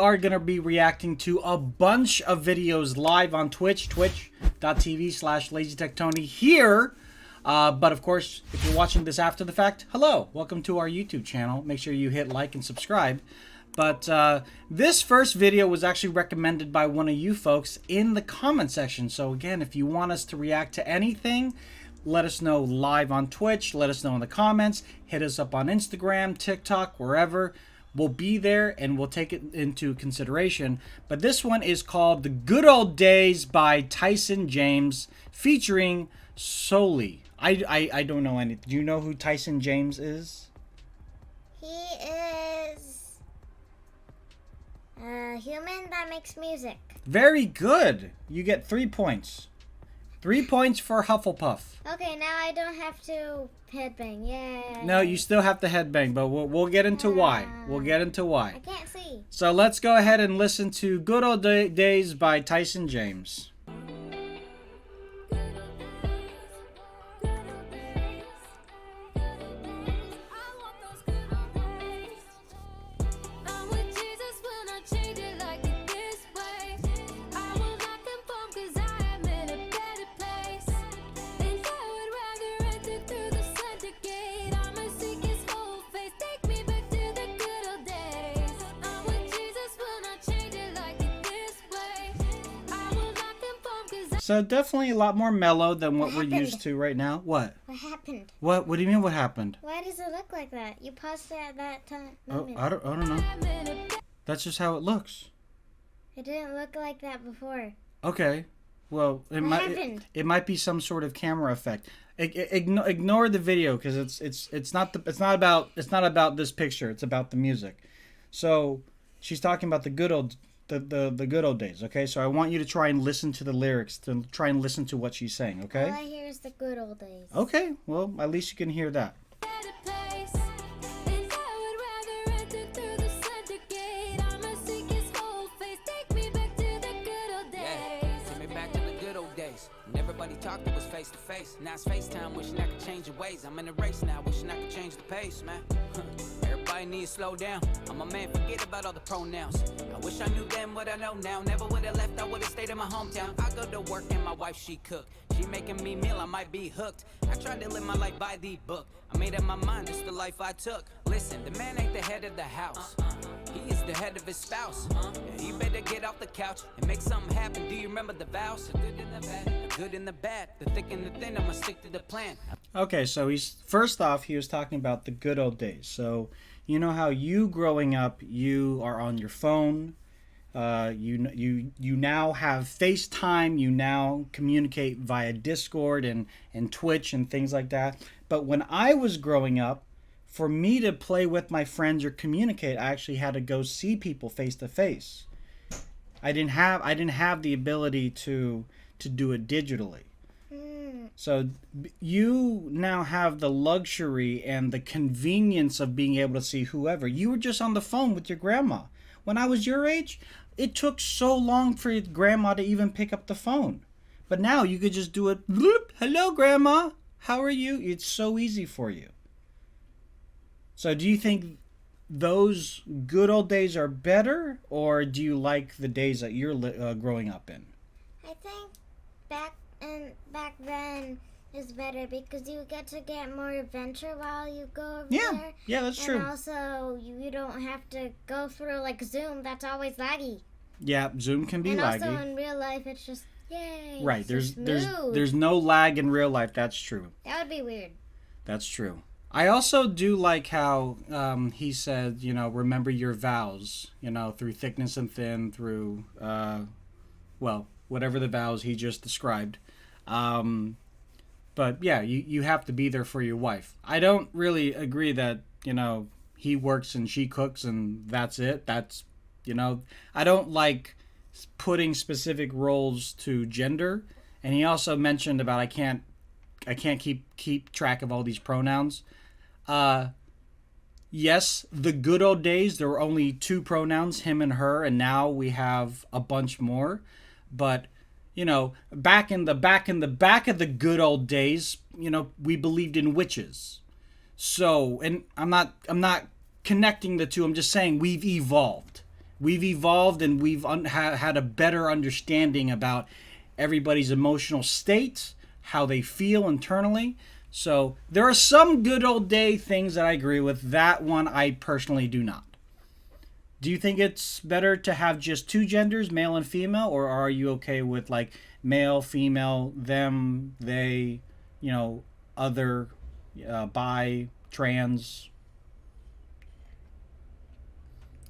are going to be reacting to a bunch of videos live on Twitch, twitch.tv/LazyTechTony here. But of course, if you're watching this after the fact, hello, welcome to our YouTube channel. Make sure you hit like and subscribe. But this first video was actually recommended by one of you folks in the comment section. So again, if you want us to react to anything, let us know live on Twitch. Let us know in the comments. Hit us up on Instagram, TikTok, wherever. We'll be there and we'll take it into consideration. But this one is called The Good Old Days by Tyson James featuring Solie. I don't know any. Do you know who Tyson James is? He is a human that makes music. Very good. You get 3 points. 3 points for Hufflepuff. Okay, now I don't have to headbang. Yay. No, you still have to headbang, but we'll get into why. We'll get into why. I can't see. So let's go ahead and listen to Good Old Days by Tyson James. So definitely a lot more mellow than what we're used to right now. What? What happened? What do you mean what happened? Why does it look like that? You paused it at that time. Oh, I don't know. That's just how it looks. It didn't look like that before. Okay. Well, it might be some sort of camera effect. Ignore the video because it's not about this picture. It's about the music. So she's talking about the good old days. Okay, so I want you to try and listen to the lyrics, to try and listen to what she's saying. Okay. All I hear is the good old days. Okay. Well, at least you can hear that. Everybody talked, it was face to face. Now it's FaceTime, wishing I could change your ways. I'm in a race now, wishing I could change the pace, man. Everybody needs to slow down. I'm a man, forget about all the pronouns. I wish I knew then what I know now. Never would have left, I would have stayed in my hometown. I go to work and my wife, she cook. She making me meal, I might be hooked. I tried to live my life by the book. I made up my mind, it's the life I took. Listen, the man ain't the head of the house. He is the head of his spouse. Yeah, he better get off the couch and make something happen. Do you remember the vows? The good and the bad, the good and the bad, the thick and the thin. I'ma stick to the plan. Okay, so first off, he was talking about the good old days. So you know how you growing up, you are on your phone. You now have FaceTime. You now communicate via Discord and Twitch and things like that. But when I was growing up, for me to play with my friends or communicate, I actually had to go see people face to face. I didn't have the ability to do it digitally. So you now have the luxury and the convenience of being able to see whoever. You were just on the phone with your grandma. When I was your age, it took so long for your grandma to even pick up the phone. But now you could just do it. Bloop, hello, grandma. How are you? It's so easy for you. So do you think those good old days are better, or do you like the days that you're growing up in? I think back then is better because you get to get more adventure while you go over there. Yeah, that's true. And also, you don't have to go through like Zoom. That's always laggy. Yeah, Zoom can be laggy. And also in real life, it's just yay. Right. There's no lag in real life. That's true. That would be weird. That's true. I also do like how he said, remember your vows, through thickness and thin, through, whatever the vows he just described. But yeah, you have to be there for your wife. I don't really agree that, he works and she cooks and that's it. That's, I don't like putting specific roles to gender. And he also mentioned about I can't keep track of all these pronouns. Yes, the good old days, there were only 2 pronouns, him and her, and now we have a bunch more. But, back in the good old days, we believed in witches. So, and I'm not connecting the two. I'm just saying we've evolved. we've evolved and we've had a better understanding about everybody's emotional state, how they feel internally. So there are some good old day things that I agree with. That one I personally do not. Do you think it's better to have just two genders, male and female, or are you okay with like male, female, them, they, other, bi, trans?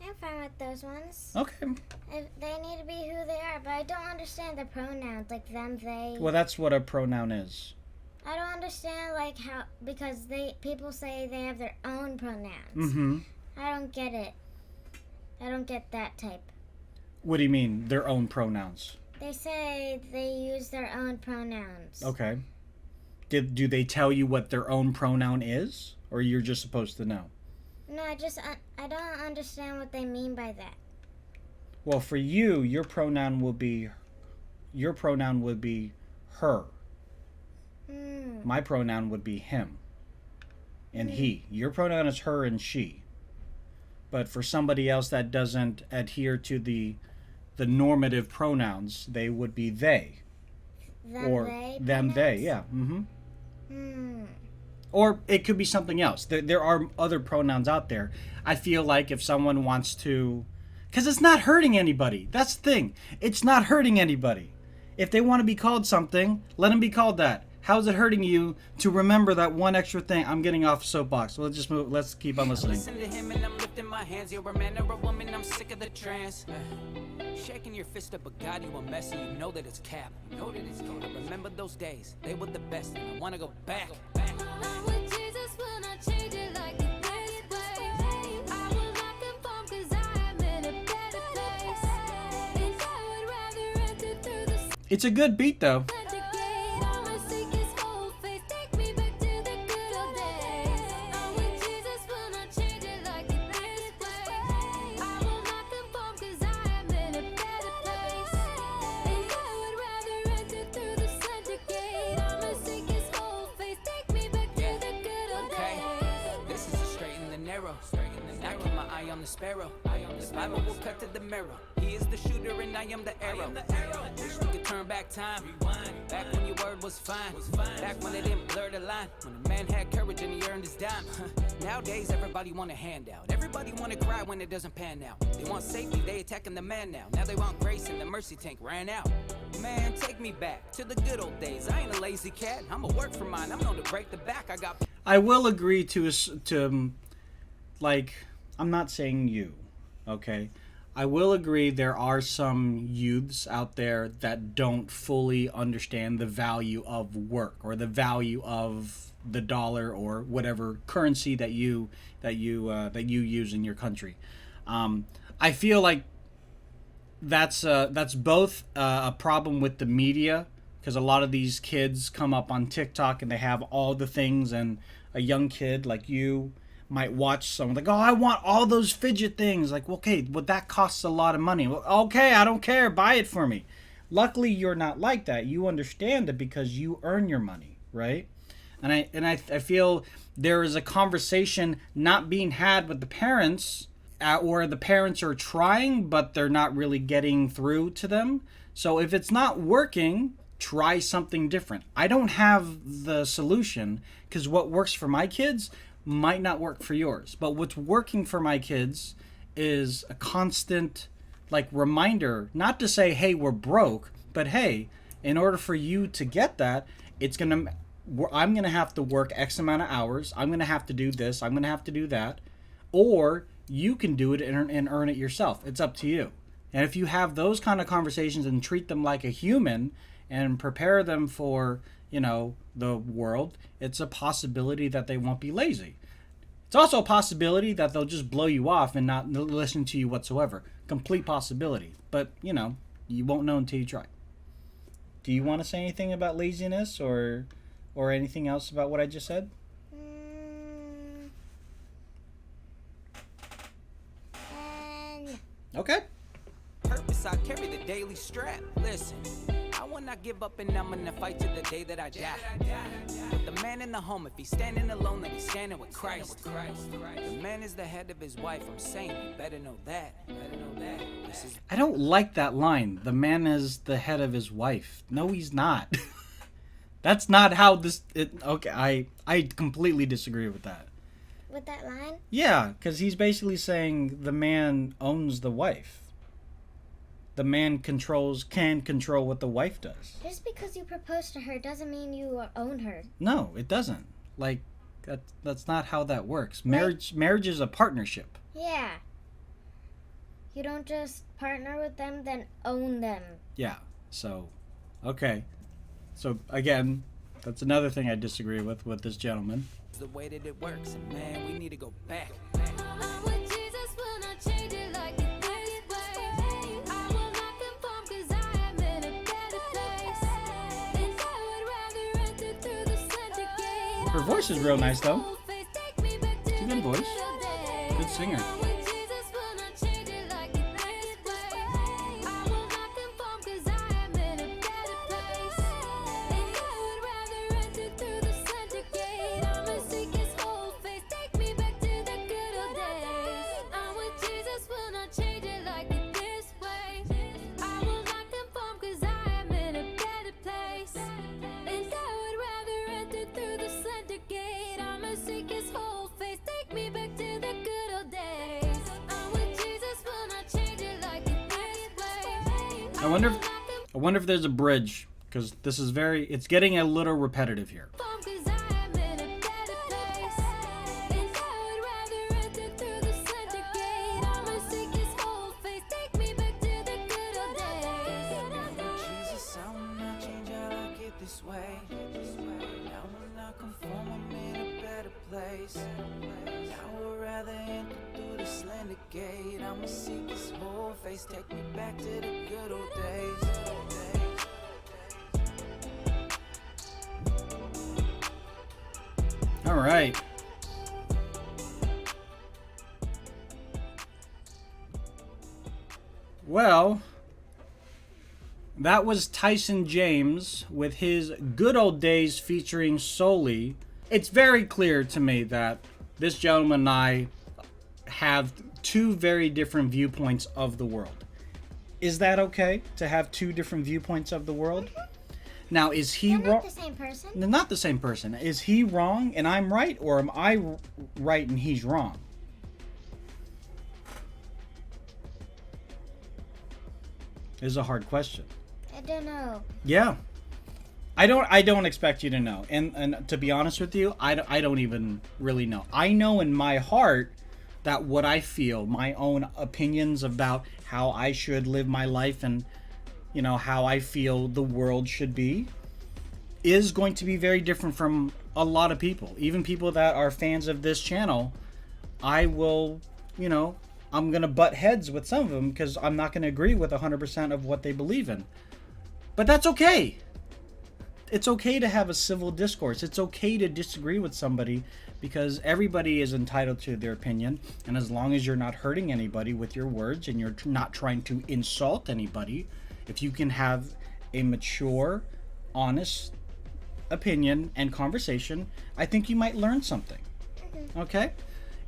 I'm fine with those ones. Okay. They need to be who they are, but I don't understand the pronouns like them, they. Well, that's what a pronoun is. I don't understand like how, because people say they have their own pronouns. Mm-hmm. I don't get it. I don't get that type. What do you mean, their own pronouns? They say they use their own pronouns. Okay. Do they tell you what their own pronoun is, or you're just supposed to know? No, I don't understand what they mean by that. Well, for you, your pronoun would be her. My pronoun would be him and he. Your pronoun is her and she. But for somebody else that doesn't adhere to the normative pronouns, they would be they. Them, they, yeah. Mm-hmm. Or it could be something else. There are other pronouns out there. I feel like if someone wants to... Because it's not hurting anybody. That's the thing. It's not hurting anybody. If they want to be called something, let them be called that. How's it hurting you to remember that one extra thing? I'm getting off soapbox. So let's just move. Let's keep on listening. Listen to him and I'm lifting my hands. You're a man or a woman, I'm sick of the trance. Shaking your fist up, but God, you a mess, and you know that it's cap. You know that it's cap. I remember those days. They were the best, and I want to go back. I'm with Jesus when I change it like this way. I will not conform 'cause I am in a better place. And I would rather enter through the It's a good beat, though. center gate. I'ma seek his whole face. Take me back to the good old days. I'm with Jesus when I change it like this way. I will not conform 'cause I am in a better place. And I would rather enter through the center gate. I'ma seek his whole face. Take me back to the good old Okay, days. this is the straight and the narrow. I keep my eye on the sparrow. The Bible will cut to the marrow. He is the shooter and I am the arrow. Wish we could turn back time. Back when your word was fine. Back when it didn't blur the line. When a man had courage and he earned his dime. Nowadays everybody want a handout. Everybody want to cry when it doesn't pan out. They want safety, they attacking the man now. Now they want grace and the mercy tank ran out. Man, take me back to the good old days. I ain't a lazy cat. I'ma work for mine. I'm known to break the back. I got... I will agree to like, I'm not saying you, okay? I will agree there are some youths out there that don't fully understand the value of work or the value of the dollar or whatever currency that you use in your country. I feel like that's both a problem with the media, because a lot of these kids come up on TikTok and they have all the things, and a young kid like you might watch someone like, oh, I want all those fidget things. Like, well, okay, well, that costs a lot of money. Well, okay, I don't care. Buy it for me. Luckily, you're not like that. You understand it because you earn your money, right? And I feel there is a conversation not being had with the parents, or the parents are trying, but they're not really getting through to them. So if it's not working, try something different. I don't have the solution, because what works for my kids might not work for yours. But what's working for my kids is a constant like reminder, not to say, hey, we're broke, but hey, in order for you to get that, I'm gonna have to work X amount of hours. I'm gonna have to do this. I'm gonna have to do that. Or you can do it and earn it yourself. It's up to you. And if you have those kind of conversations and treat them like a human and prepare them for, the world, it's a possibility that they won't be lazy. It's also a possibility that they'll just blow you off and not listen to you whatsoever. Complete possibility. But, you won't know until you try. Do you want to say anything about laziness or anything else about what I just said? Okay. Purpose, I carry the daily strap. Listen, I want not give up and I'm gonna fight to the day that I die. But the man in the home, if he's standing alone, then he's standing with Christ. The man is the head of his wife. I'm saying you better know that. This is I don't like that line. The man is the head of his wife. No, he's not. That's not how this. Okay, I completely disagree with that. With that line? Yeah, because he's basically saying the man owns the wife. The man can control what the wife does. Just because you propose to her doesn't mean you own her. No, it doesn't. Like, that's not how that works. Marriage is a partnership. Yeah. You don't just partner with them, then own them. Yeah, so, okay. So, again, that's another thing I disagree with this gentleman. the way that it works. And man, we need to go back. I'm with Jesus, will not change it like it this way. I will not conform 'cause I am in a better place. And I would rather enter through the center gate. Her voice is real nice, though. Old face, take me back to It's a good the voice. good days. Good singer. I'm with Jesus, will not change it like it this way. I will not conform 'cause I am in a better place. And I would rather enter through the center gate. I'ma seek His whole face, take me back to the good old days. I'm with Jesus, will not change it like it this way. I will not conform 'cause I am in a better place. And I would rather enter through the center gate. I'ma seek His whole face, take me back to the good old days. I'm with Jesus, will not change it like it this way. I wonder if there's a bridge, because this is it's getting a little repetitive here. Cause I am in a better place. And I would rather enter through the center gate. I'ma seek His whole face, take me back to the good old days. Jesus, I will not change, I like it this way. I will not conform, I'm in a better place. I would rather enter through the slender gate. I'ma seek His whole face, take me back to the good old days. All right. Well, that was Tyson James with his Good Old Days featuring Solie. It's very clear to me that this gentleman and I have two very different viewpoints of the world. Is that okay to have two different viewpoints of the world? Now, is he They're wrong? not the same person. They're not the same person. Is he wrong and I'm right, or am I right and he's wrong? Is a hard question. I don't know. Yeah. I don't expect you to know. And to be honest with you, I don't even really know. I know in my heart that what I feel, my own opinions about how I should live my life and how I feel the world should be, is going to be very different from a lot of people. Even people that are fans of this channel, I will, I'm going to butt heads with some of them because I'm not going to agree with 100% of what they believe in. But that's okay. It's okay to have a civil discourse. It's okay to disagree with somebody because everybody is entitled to their opinion. And as long as you're not hurting anybody with your words and you're not trying to insult anybody, if you can have a mature, honest opinion and conversation, I think you might learn something. Okay?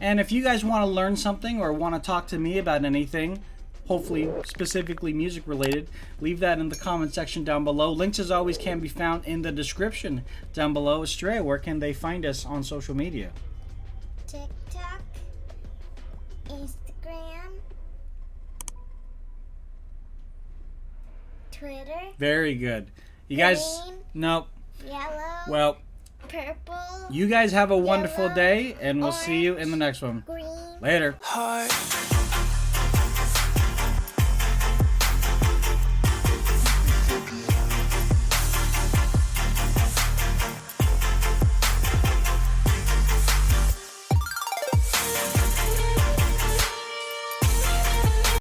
And if you guys want to learn something or want to talk to me about anything, hopefully specifically music related, leave that in the comment section down below. Links as always can be found in the description down below. Estrella, where can they find us on social media? TikTok, Instagram, Twitter, Very good. You guys, Green. nope. yellow, Well, purple, you guys have a wonderful Yellow, day, and we'll see you in the next one. green. Later. Heart